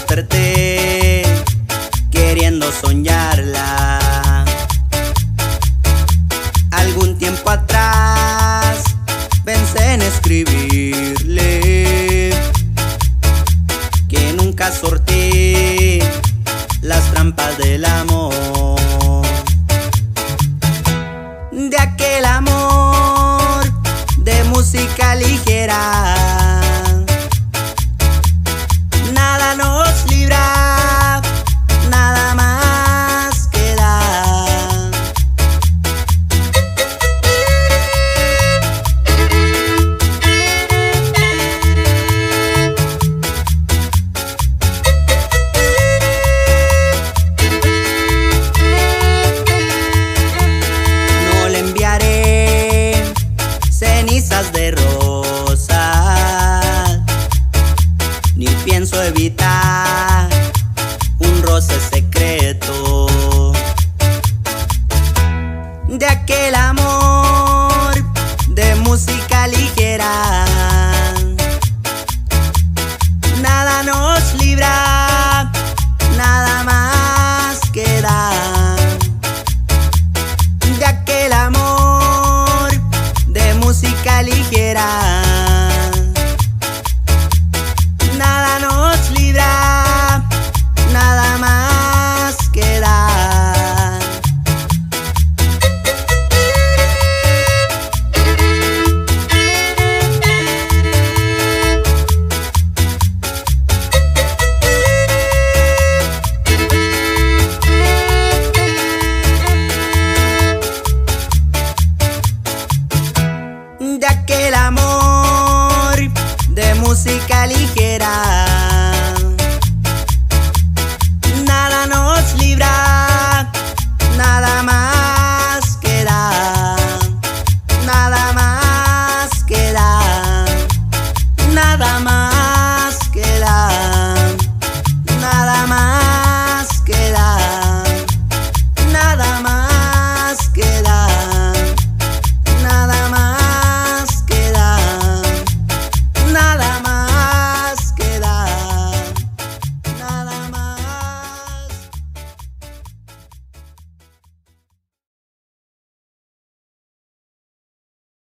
desperté queriendo soñarla. Algún tiempo atrás pensé en escribirle que nunca sortí las trampas del amor. De aquel amor de música ligera, nada nos libra, nada más queda. No le enviaré cenizas de rosas, ni pienso evitar un roce